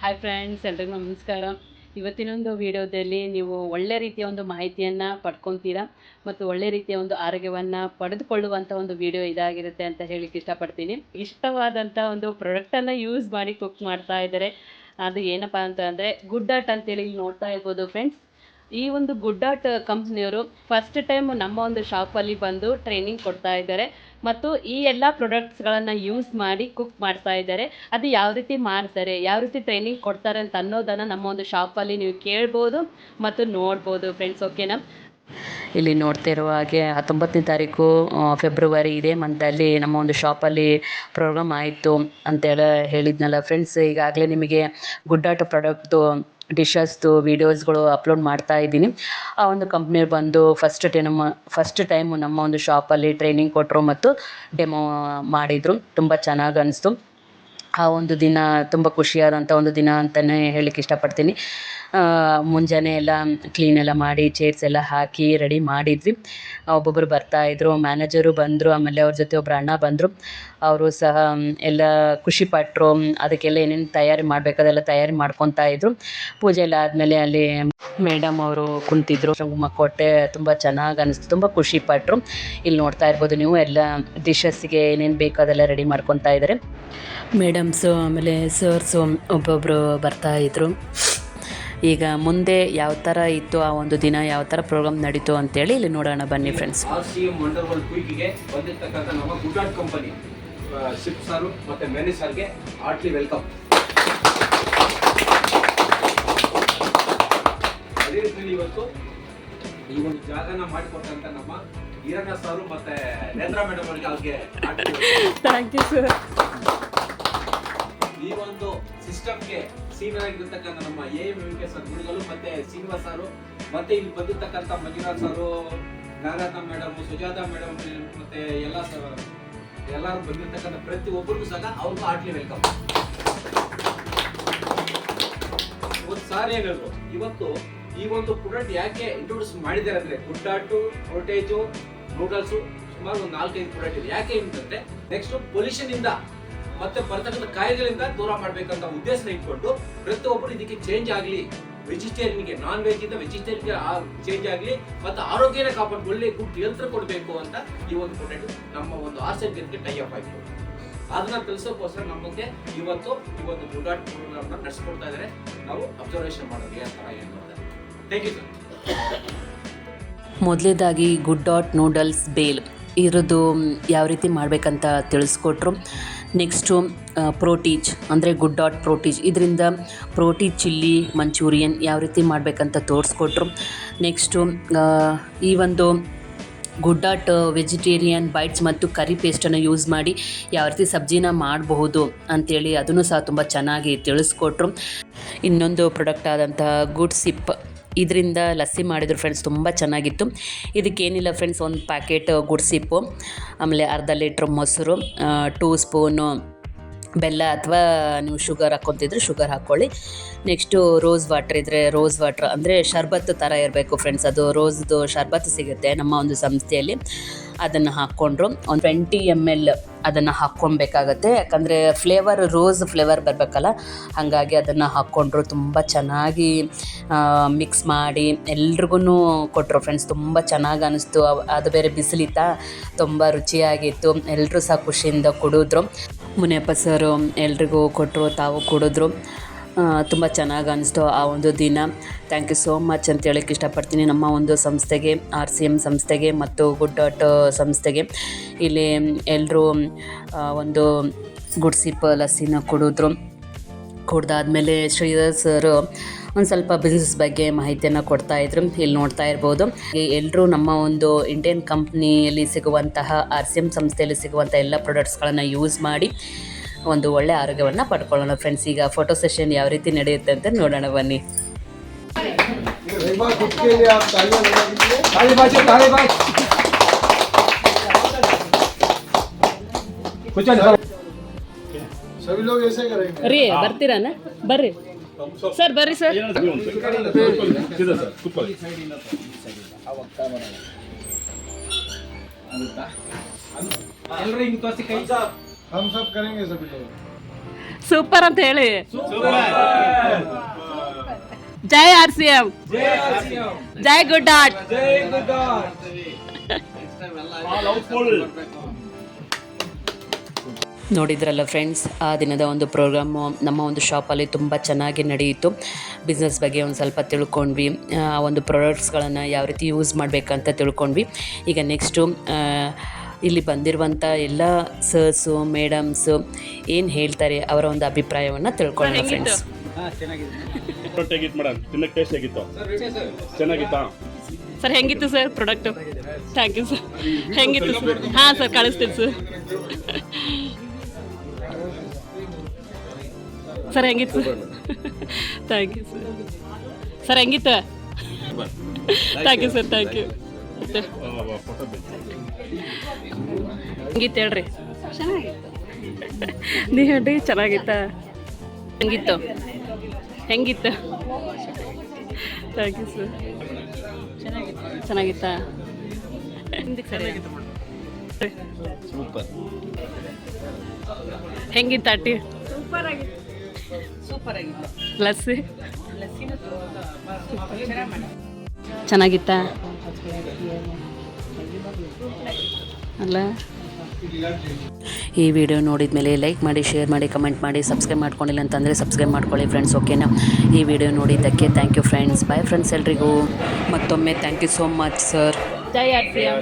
Hi friends, ಎಲ್ರಿಗೂ ನಮಸ್ಕಾರ. ಇವತ್ತಿನೊಂದು ವಿಡಿಯೋದಲ್ಲಿ ನೀವು ಒಳ್ಳೆ ರೀತಿಯ ಒಂದು ಮಾಹಿತಿಯನ್ನು ಪಡ್ಕೊತೀರಾ ಮತ್ತು ಒಳ್ಳೆ ರೀತಿಯ ಒಂದು ಆರೋಗ್ಯವನ್ನು ಪಡೆದುಕೊಳ್ಳುವಂಥ ಒಂದು ವಿಡಿಯೋ ಇದಾಗಿರುತ್ತೆ ಅಂತ ಹೇಳಿಕ್ಕೆ ಇಷ್ಟಪಡ್ತೀನಿ. ಇಷ್ಟವಾದಂಥ ಒಂದು ಪ್ರಾಡಕ್ಟನ್ನು ಯೂಸ್ ಮಾಡಿ ಕುಕ್ ಮಾಡ್ತಾ ಇದ್ದಾರೆ. ಅದು ಏನಪ್ಪ ಅಂತಂದರೆ ಗುಡ್ ಡಾಟ್ ಅಂತೇಳಿ ಇಲ್ಲಿ ನೋಡ್ತಾ ಇರ್ಬೋದು ಫ್ರೆಂಡ್ಸ್. ಈ ಒಂದು ಗುಡ್ ಡಾಟ್ ಕಂಪ್ನಿಯವರು ಫಸ್ಟ್ ಟೈಮ್ ನಮ್ಮ ಒಂದು ಶಾಪಲ್ಲಿ ಬಂದು ಟ್ರೈನಿಂಗ್ ಕೊಡ್ತಾ ಇದ್ದಾರೆ ಮತ್ತು ಈ ಎಲ್ಲ ಪ್ರಾಡಕ್ಟ್ಸ್ಗಳನ್ನು ಯೂಸ್ ಮಾಡಿ ಕುಕ್ ಮಾಡ್ತಾ ಇದ್ದಾರೆ. ಅದು ಯಾವ ರೀತಿ ಮಾಡ್ತಾರೆ, ಯಾವ ರೀತಿ ಟ್ರೈನಿಂಗ್ ಕೊಡ್ತಾರೆ ಅಂತ ಅನ್ನೋದನ್ನು ನಮ್ಮ ಒಂದು ಶಾಪಲ್ಲಿ ನೀವು ಕೇಳ್ಬೋದು ಮತ್ತು ನೋಡ್ಬೋದು ಫ್ರೆಂಡ್ಸ್. ಓಕೆನಾ? ಇಲ್ಲಿ ನೋಡ್ತಾ ಇರುವ ಹಾಗೆ 19ನೇ ತಾರೀಕು ಫೆಬ್ರವರಿ ಇದೇ ಮಂತಲ್ಲಿ ನಮ್ಮ ಒಂದು ಶಾಪಲ್ಲಿ ಪ್ರೋಗ್ರಾಮ್ ಆಯಿತು ಅಂತೇಳಿ ಹೇಳಿದ್ನಲ್ಲ ಫ್ರೆಂಡ್ಸ್. ಈಗಾಗಲೇ ನಿಮಗೆ ಗುಡ್ ಡಾಟ್ ಪ್ರಾಡಕ್ಟ್ದು ಡಿಶಸ್ದು ವೀಡಿಯೋಸ್ಗಳು ಅಪ್ಲೋಡ್ ಮಾಡ್ತಾ ಇದ್ದೀನಿ. ಆ ಒಂದು ಕಂಪ್ನಿಯವ್ರು ಬಂದು ಫಸ್ಟ್ ಟೈಮು ನಮ್ಮ ಒಂದು ಶಾಪಲ್ಲಿ ಟ್ರೈನಿಂಗ್ ಕೊಟ್ಟರು ಮತ್ತು ಡೆಮೋ ಮಾಡಿದರು. ತುಂಬ ಚೆನ್ನಾಗಿ ಅನಿಸ್ತು. ಆ ಒಂದು ದಿನ ತುಂಬ ಖುಷಿಯಾದಂಥ ಒಂದು ದಿನ ಅಂತಲೇ ಹೇಳಲಿಕ್ಕೆ ಇಷ್ಟಪಡ್ತೀನಿ. ಮುಂಜಾನೆ ಎಲ್ಲ ಕ್ಲೀನೆಲ್ಲ ಮಾಡಿ ಚೇರ್ಸ್ ಎಲ್ಲ ಹಾಕಿ ರೆಡಿ ಮಾಡಿದ್ವಿ. ಒಬ್ಬೊಬ್ಬರು ಬರ್ತಾಯಿದ್ರು, ಮ್ಯಾನೇಜರು ಬಂದರು, ಆಮೇಲೆ ಅವ್ರ ಜೊತೆ ಒಬ್ಬರು ಅಣ್ಣ ಬಂದರು. ಅವರು ಸಹ ಎಲ್ಲ ಖುಷಿಪಟ್ಟರು. ಅದಕ್ಕೆಲ್ಲ ಏನೇನು ತಯಾರಿ ಮಾಡಬೇಕಾದೆಲ್ಲ ತಯಾರಿ ಮಾಡ್ಕೊತಾ ಇದ್ರು. ಪೂಜೆ ಎಲ್ಲ ಆದಮೇಲೆ ಅಲ್ಲಿ ಮೇಡಮ್ ಅವರು ಕುಂತಿದ್ರು, ಕುಂಕುಮ ಕೊಟ್ಟೆ. ತುಂಬ ಚೆನ್ನಾಗಿ ಅನಿಸ್ತು, ತುಂಬ ಖುಷಿಪಟ್ಟರು. ಇಲ್ಲಿ ನೋಡ್ತಾ ಇರ್ಬೋದು ನೀವು, ಎಲ್ಲ ಡಿಶಸ್ಸಿಗೆ ಏನೇನು ಬೇಕೋ ಅದೆಲ್ಲ ರೆಡಿ ಮಾಡ್ಕೊತಾ ಇದ್ದಾರೆ ಮೇಡಮ್ಸು. ಆಮೇಲೆ ಸರ್ಸು ಒಬ್ಬೊಬ್ಬರು ಬರ್ತಾಯಿದ್ರು. ಈಗ ಮುಂದೆ ಯಾವ ಥರ ಇತ್ತು ಆ ಒಂದು ದಿನ, ಯಾವ ಥರ ಪ್ರೋಗ್ರಾಮ್ ನಡೀತು ಅಂತೇಳಿ ಇಲ್ಲಿ ನೋಡೋಣ ಬನ್ನಿ ಫ್ರೆಂಡ್ಸ್. RCM ವಂಡರ್ ವರ್ಲ್ಡ್ ಕ್ವಿಕ್ಗೆ ಬಂದಿರ್ತಕ್ಕಂಥ ನಮ್ಮ ಗುಡ್ ಡಾಟ್ ಕಂಪನಿ ಶಿಪ್ ಸಾರು ಮತ್ತು ಮೆನಿ ಸಾರ್ಗೆ ಹಾರ್ಟ್ಲಿ ವೆಲ್ಕಮ್. ಅದೇ ರೀತಿಯಲ್ಲಿ ಇವತ್ತು ಈ ಒಂದು ಜಾಗನ ಮಾಡಿಕೊಟ್ಟಂತ ನಮ್ಮ ಈರಣ್ಣ ಸಾರು ಮತ್ತು ನೇತ್ರಾ ಮೇಡಮ್ ಅವರಿಗೆ ಅವ್ರಿಗೆ ಥ್ಯಾಂಕ್ ಯು ಸರ್. ಈ ಒಂದು ಸಿಸ್ಟಮ್ಗೆ ಸೀನಿಯರ್ ಆಗಿರ್ತಕ್ಕಂಥ ನಮ್ಮ AMVK ಸದ್ಗುರುಗಳು ಮತ್ತೆ ಶ್ರೀನಿವಾಸ್ ಸಾರು ಮತ್ತೆ ಇಲ್ಲಿ ಬಂದಿರ್ತಕ್ಕಂಥ ಮಂಜುನಾಥ್ ಸಾರು, ನಾಗರತ್ನ ಮೇಡಮ್, ಸುಜಾತಾ ಮೇಡಮ್ ಮತ್ತೆ ಎಲ್ಲರೂ ಬಂದಿರ್ತಕ್ಕಂಥ ಪ್ರತಿ ಒಬ್ಬರಿಗೂ ಸಹ ಅವ್ರಿಗೂ ಹಾರ್ಟ್ಲಿ ವೆಲ್ಕಮ್. ಒಂದು ಸಾರಿ ಹೇಳಿದ್ರು, ಇವತ್ತು ಈ ಒಂದು ಪ್ರಾಡಕ್ಟ್ ಯಾಕೆ ಇಂಟ್ರೊಡ್ಯೂಸ್ ಮಾಡಿದ್ದಾರೆ ಅಂದ್ರೆ ಗುಡ್ ಡಾಟ್, ಪ್ರೋಟೇಜು, ನೂಡಲ್ಸು, ಸುಮಾರು ಒಂದು 4-5 ಪ್ರಾಡಕ್ಟ್ ಇದೆ. ಯಾಕೆ ಅಂತಂದ್ರೆ ನೆಕ್ಸ್ಟ್ ಪೊಲ್ಯೂಷನ್ ಇಂದ ಮತ್ತೆ ಬರ್ತಕ್ಕಂಥ ಕಾಯಿಲೆಗಳಿಂದ ದೂರ ಮಾಡ್ಬೇಕಂತ ಉದ್ದೇಶ ಇಟ್ಕೊಂಡು ಪ್ರತಿಯೊಬ್ಬರು ಇದಕ್ಕೆ ಚೇಂಜ್ ಆಗಲಿ, ವೆಜಿಟೇರಿಯನ್ಗೆ ನಾನ್ ವೆಜ್ ಇಂದ ವೆಜಿಟೇರಿಯನ್ಗೆ ಚೇಂಜ್ ಆಗಲಿ ಮತ್ತು ಆರೋಗ್ಯನ ಕಾಪಾಡಿ ಒಳ್ಳೆ ಗುಡ್ ಹೆಲ್ತ್ ಕೊಡಬೇಕು ಅಂತ ಈ ಒಂದು ಪ್ರಾಡಕ್ಟ್ ನಮ್ಮ ಒಂದು RCM ಟೈ ಅಪ್ ಆಯಿತು. ಅದನ್ನ ತಿಳಿಸೋಕ್ಕೋಸ್ಕರ ನಮಗೆ ಇವತ್ತು ಈ ಒಂದು ಗುಡ್ ಡಾಟ್ ಪ್ರೋಗ್ರಾಮ್ನ ನಡೆಸ್ಕೊಡ್ತಾ ಇದ್ದಾರೆ. ನಾವು ಅಬ್ಸರ್ವೇಷನ್ ಮಾಡೋದು ಯಾವ ಥರ ಏನು ಮಾಡ್ತಾರೆ. Thank you sir. ಮೊದಲೇದಾಗಿ ಗುಡ್ ಡಾಟ್ ನೂಡಲ್ಸ್ ಬೇಲ್ ಇರೋದು ಯಾವ ರೀತಿ ಮಾಡಬೇಕಂತ ತಿಳಿಸ್ಕೊಟ್ರು. ನೆಕ್ಸ್ಟು ಪ್ರೋಟೀಜ್ ಅಂದರೆ ಗುಡ್ ಡಾಟ್ ಪ್ರೋಟೀಜ್, ಇದರಿಂದ ಪ್ರೋಟೀನ್ ಚಿಲ್ಲಿ ಮಂಚೂರಿಯನ್ ಯಾವ ರೀತಿ ಮಾಡಬೇಕಂತ ತೋರಿಸ್ಕೊಟ್ರು. ನೆಕ್ಸ್ಟು ಈ ಒಂದು ಗುಡ್ ಡಾಟ್ ವೆಜಿಟೇರಿಯನ್ ಬೈಟ್ಸ್ ಮತ್ತು ಕರಿ ಪೇಸ್ಟನ್ನು ಯೂಸ್ ಮಾಡಿ ಯಾವ ರೀತಿ ಸಬ್ಜಿನ ಮಾಡಬಹುದು ಅಂಥೇಳಿ ಅದನ್ನು ಸಹ ತುಂಬ ಚೆನ್ನಾಗಿ ತಿಳಿಸ್ಕೊಟ್ರು. ಇನ್ನೊಂದು ಪ್ರಾಡಕ್ಟ್ ಆದಂತಹ ಗುಡ್ ಸಿಪ್, ಇದರಿಂದ ಲಸ್ಸಿ ಮಾಡಿದ್ರು ಫ್ರೆಂಡ್ಸ್, ತುಂಬ ಚೆನ್ನಾಗಿತ್ತು. ಇದಕ್ಕೇನಿಲ್ಲ ಫ್ರೆಂಡ್ಸ್, ಒಂದು ಪ್ಯಾಕೆಟ್ ಗುಡ್ ಸಿಪ್ಪು, ಆಮೇಲೆ ಅರ್ಧ ಲೀಟ್ರ್ ಮೊಸರು, 2 ಸ್ಪೂನು ಬೆಲ್ಲ ಅಥವಾ ನೀವು ಶುಗರ್ ಹಾಕ್ಕೊತಿದ್ರೆ ಶುಗರ್ ಹಾಕ್ಕೊಳ್ಳಿ. ನೆಕ್ಸ್ಟು ರೋಸ್ ವಾಟ್ರ್ ಇದ್ದರೆ ರೋಸ್ ವಾಟ್ರ್ ಅಂದರೆ ಶರ್ಬತ್ ಥರ ಇರಬೇಕು ಫ್ರೆಂಡ್ಸ್. ಅದು ರೋಸ್ದು ಶರ್ಬತ್ ಸಿಗುತ್ತೆ ನಮ್ಮ ಒಂದು ಸಂಸ್ಥೆಯಲ್ಲಿ. ಅದನ್ನು ಹಾಕ್ಕೊಂಡ್ರು. ಒಂದು 20 ml ಅದನ್ನು ಹಾಕ್ಕೊಳ್ಬೇಕಾಗತ್ತೆ, ಯಾಕಂದರೆ ರೋಸ್ ಫ್ಲೇವರ್ ಬರಬೇಕಲ್ಲ, ಹಾಗಾಗಿ ಅದನ್ನು ಹಾಕ್ಕೊಂಡ್ರು. ತುಂಬ ಚೆನ್ನಾಗಿ ಮಿಕ್ಸ್ ಮಾಡಿ ಎಲ್ರಿಗೂ ಕೊಟ್ಟರು ಫ್ರೆಂಡ್ಸ್. ತುಂಬ ಚೆನ್ನಾಗಿ ಅನ್ನಿಸ್ತು. ಅದು ಬೇರೆ ಬಿಸಿಲಿತ್ತಾ, ತುಂಬ ರುಚಿಯಾಗಿತ್ತು. ಎಲ್ಲರೂ ಸಹ ಖುಷಿಯಿಂದ ಕುಡಿದ್ರು. ಮುನಿಯಪ್ಪ ಸರು ಎಲ್ರಿಗೂ ಕೊಟ್ಟರು, ತಾವು ಕುಡಿದ್ರು. ತುಂಬ ಚೆನ್ನಾಗಿ ಅನ್ನಿಸ್ತು ಆ ಒಂದು ದಿನ. ಥ್ಯಾಂಕ್ ಯು ಸೋ ಮಚ್ ಅಂತ ಹೇಳೋಕ್ಕೆ ಇಷ್ಟಪಡ್ತೀನಿ ನಮ್ಮ ಒಂದು ಸಂಸ್ಥೆಗೆ, RCM ಸಂಸ್ಥೆಗೆ ಮತ್ತು ಗುಡ್ ಡಾಟ್ ಸಂಸ್ಥೆಗೆ. ಇಲ್ಲಿ ಎಲ್ಲರೂ ಒಂದು ಗುಡ್ ಸಿಪ್ ಲಸ್ಸಿನ ಕುಡ್ದಾದ್ಮೇಲೆ ಶ್ರೀಧರ್ ಸರ್ ಒಂದು ಸ್ವಲ್ಪ ಬಿಸ್ನೆಸ್ ಬಗ್ಗೆ ಮಾಹಿತಿಯನ್ನು ಕೊಡ್ತಾಯಿದ್ರು. ಇಲ್ಲಿ ನೋಡ್ತಾ ಇರ್ಬೋದು, ಎಲ್ಲರೂ ನಮ್ಮ ಒಂದು ಇಂಡಿಯನ್ ಕಂಪ್ನಿಯಲ್ಲಿ ಸಿಗುವಂತಹ RCM ಸಂಸ್ಥೆಯಲ್ಲಿ ಸಿಗುವಂಥ ಎಲ್ಲ ಪ್ರಾಡಕ್ಟ್ಸ್ಗಳನ್ನು ಯೂಸ್ ಮಾಡಿ ಒಂದು ಒಳ್ಳೆ ಆರೋಗ್ಯವನ್ನು ಪಡ್ಕೊಳ್ಳೋಣ ಫ್ರೆಂಡ್ಸ್. ಈಗ ಫೋಟೋ ಸೆಷನ್ ಯಾವ ರೀತಿ ನಡೆಯುತ್ತೆ ಅಂತ ನೋಡೋಣ ಬನ್ನಿ. ರೀ ಬರ್ತೀರಾನ? ಬರ್ರಿ ಸರ್, ಬರ್ರಿ ಸರ್. ಎಲ್ಲರೂ ಹಿಂಗೆ ತೋರಿಸಿ ಕೈ हम सब करेंगे सभी लोग। ಸೂಪರ್ ಅಂತ ಹೇಳಿ. ಜೈ RCM, ಜೈ ಗುಡ್ ಆರ್ಟ್. ನೋಡಿದ್ರಲ್ಲ ಫ್ರೆಂಡ್ಸ್, ಆ ದಿನದ ಒಂದು ಪ್ರೋಗ್ರಾಮು ನಮ್ಮ ಒಂದು ಶಾಪಲ್ಲಿ ತುಂಬ ಚೆನ್ನಾಗಿ ನಡೆಯಿತು. ಬಿಸ್ನೆಸ್ ಬಗ್ಗೆ ಒಂದು ಸ್ವಲ್ಪ ತಿಳ್ಕೊಂಡ್ವಿ, ಆ ಒಂದು ಪ್ರಾಡಕ್ಟ್ಸ್ಗಳನ್ನು ಯಾವ ರೀತಿ ಯೂಸ್ ಮಾಡಬೇಕಂತ ತಿಳ್ಕೊಂಡ್ವಿ. ಈಗ ನೆಕ್ಸ್ಟು ಇಲ್ಲಿ ಬಂದಿರುವಂಥ ಎಲ್ಲ ಸರ್ಸು ಮೇಡಮ್ಸು ಏನು ಹೇಳ್ತಾರೆ ಅವರ ಒಂದು ಅಭಿಪ್ರಾಯವನ್ನು ತಿಳ್ಕೊಳ್ಳೋಣ ಫ್ರೆಂಡ್ಸ್. ಚೆನ್ನಾಗಿತ್ತಾ ಸರ್? ಹೆಂಗಿತ್ತು sir product? Thank you sir. ಹೆಂಗಿತ್ತು ಸರ್? ಹಾಂ ಸರ್, ಕಳಿಸ್ತೀನಿ ಸರ್. ಸರ್ ಹೆಂಗಿತ್ತು? Thank you sir. ಸರ್ ಹೆಂಗಿತ್ತು? Thank you sir, thank you. ಹೆಂಗಿತ್ತು ಹೇಳ್ರಿ? ಚೆನ್ನಾಗಿತ್ತು. ನೀವು ಹೇಳ್ರಿ, ಚೆನ್ನಾಗಿತ್ತ? ಹೆಂಗಿತ್ತು? ಹೆಂಗಿತ್ತು? Thank you sir. ಚೆನ್ನಾಗಿತ್ತಾ? ಹೆಂಗಿತ್ತು ಆಂಟಿ? ಲಸ್ಸಿ ಚೆನ್ನಾಗಿತ್ತಾ? ಅಲ್ಲ, ಈ ವಿಡಿಯೋ ನೋಡಿದ ಮೇಲೆ ಲೈಕ್ ಮಾಡಿ, ಶೇರ್ ಮಾಡಿ, ಕಮೆಂಟ್ ಮಾಡಿ. ಸಬ್ಸ್ಕ್ರೈಬ್ ಮಾಡ್ಕೊಂಡಿಲ್ಲ ಅಂತಂದರೆ ಸಬ್ಸ್ಕ್ರೈಬ್ ಮಾಡ್ಕೊಳ್ಳಿ ಫ್ರೆಂಡ್ಸ್, ಓಕೆನಾ? ಈ ವಿಡಿಯೋ ನೋಡಿದ್ದಕ್ಕೆ thank you friends. Bye friends ಎಲ್ರಿಗೂ. ಮತ್ತೊಮ್ಮೆ thank you so much sir. ಜೈ RCM.